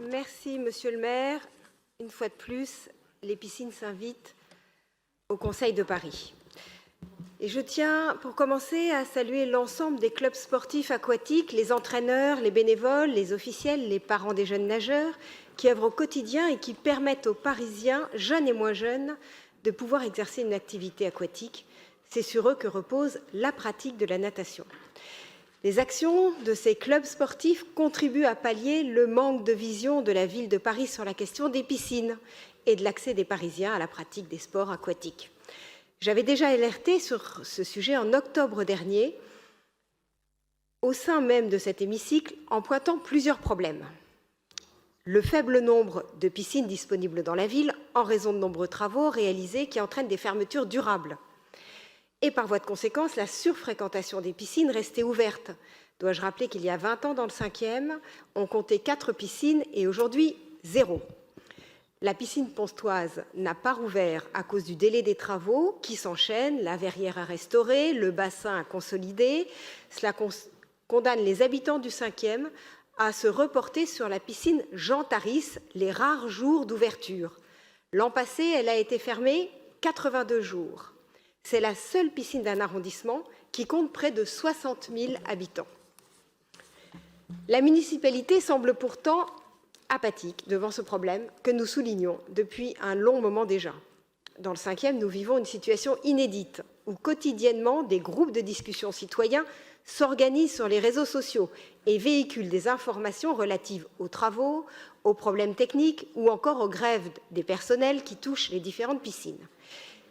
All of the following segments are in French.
Merci, Monsieur le maire. Une fois de plus, les piscines s'invitent au Conseil de Paris. Et je tiens, pour commencer, à saluer l'ensemble des clubs sportifs aquatiques, les entraîneurs, les bénévoles, les officiels, les parents des jeunes nageurs, qui œuvrent au quotidien et qui permettent aux Parisiens, jeunes et moins jeunes, de pouvoir exercer une activité aquatique. C'est sur eux que repose la pratique de la natation. Les actions de ces clubs sportifs contribuent à pallier le manque de vision de la ville de Paris sur la question des piscines et de l'accès des Parisiens à la pratique des sports aquatiques. J'avais déjà alerté sur ce sujet en octobre dernier, au sein même de cet hémicycle, en pointant plusieurs problèmes. Le faible nombre de piscines disponibles dans la ville, en raison de nombreux travaux réalisés qui entraînent des fermetures durables. Et par voie de conséquence, la surfréquentation des piscines restées ouvertes. Dois-je rappeler qu'il y a 20 ans, dans le 5e, on comptait 4 piscines et aujourd'hui 0. La piscine pontoise n'a pas rouvert à cause du délai des travaux qui s'enchaînent, la verrière à restaurer, le bassin à consolider. Cela condamne les habitants du 5e à se reporter sur la piscine Jean Taris les rares jours d'ouverture. L'an passé, elle a été fermée 82 jours. C'est la seule piscine d'un arrondissement qui compte près de 60 000 habitants. La municipalité semble pourtant apathique devant ce problème que nous soulignons depuis un long moment déjà. Dans le 5e, nous vivons une situation inédite où quotidiennement des groupes de discussion citoyens s'organisent sur les réseaux sociaux et véhiculent des informations relatives aux travaux, aux problèmes techniques ou encore aux grèves des personnels qui touchent les différentes piscines.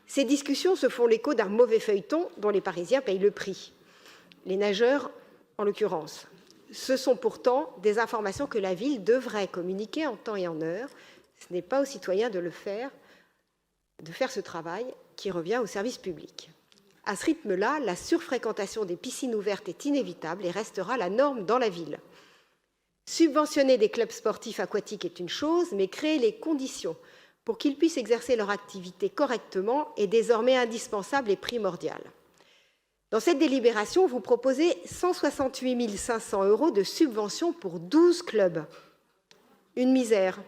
Ces discussions se font l'écho d'un mauvais feuilleton dont les Parisiens payent le prix. Les nageurs, en l'occurrence. Ce sont pourtant des informations que la ville devrait communiquer en temps et en heure. Ce n'est pas aux citoyens de faire ce travail qui revient au service public. À ce rythme-là, la surfréquentation des piscines ouvertes est inévitable et restera la norme dans la ville. Subventionner des clubs sportifs aquatiques est une chose, mais créer les conditions pour qu'ils puissent exercer leur activité correctement est désormais indispensable et primordial. Dans cette délibération, vous proposez 168 500 € de subvention pour 12 clubs. Une misère.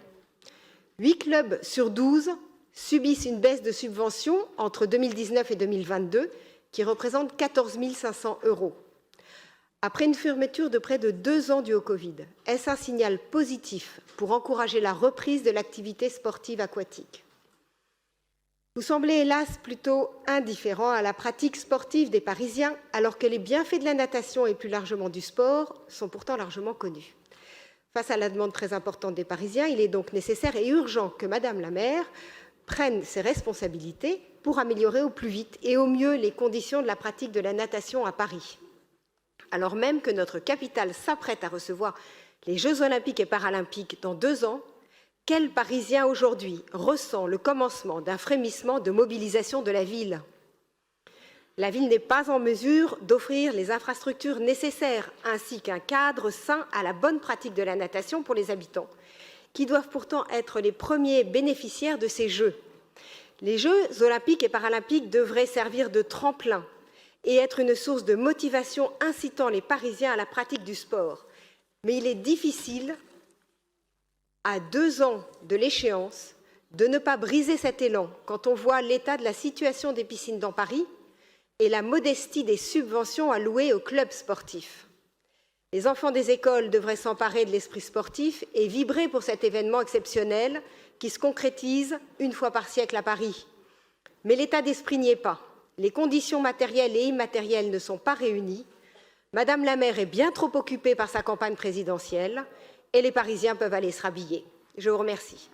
8 clubs sur 12 subissent une baisse de subvention entre 2019 et 2022 qui représente 14 500 €. Après une fermeture de près de 2 ans due au Covid, est-ce un signal positif pour encourager la reprise de l'activité sportive aquatique? Vous semblez hélas plutôt indifférent à la pratique sportive des Parisiens, alors que les bienfaits de la natation et plus largement du sport sont pourtant largement connus. Face à la demande très importante des Parisiens, il est donc nécessaire et urgent que Madame la maire prenne ses responsabilités pour améliorer au plus vite et au mieux les conditions de la pratique de la natation à Paris. Alors même que notre capitale s'apprête à recevoir les Jeux olympiques et paralympiques dans 2 ans, quel Parisien aujourd'hui ressent le commencement d'un frémissement de mobilisation de la ville? La ville n'est pas en mesure d'offrir les infrastructures nécessaires ainsi qu'un cadre sain à la bonne pratique de la natation pour les habitants, qui doivent pourtant être les premiers bénéficiaires de ces Jeux. Les Jeux olympiques et paralympiques devraient servir de tremplin et être une source de motivation incitant les Parisiens à la pratique du sport. Mais il est difficile, à 2 ans de l'échéance, de ne pas briser cet élan quand on voit l'état de la situation des piscines dans Paris et la modestie des subventions allouées aux clubs sportifs. Les enfants des écoles devraient s'emparer de l'esprit sportif et vibrer pour cet événement exceptionnel qui se concrétise une fois par siècle à Paris. Mais l'état d'esprit n'y est pas. Les conditions matérielles et immatérielles ne sont pas réunies. Madame la maire est bien trop occupée par sa campagne présidentielle et les Parisiens peuvent aller se rhabiller. Je vous remercie.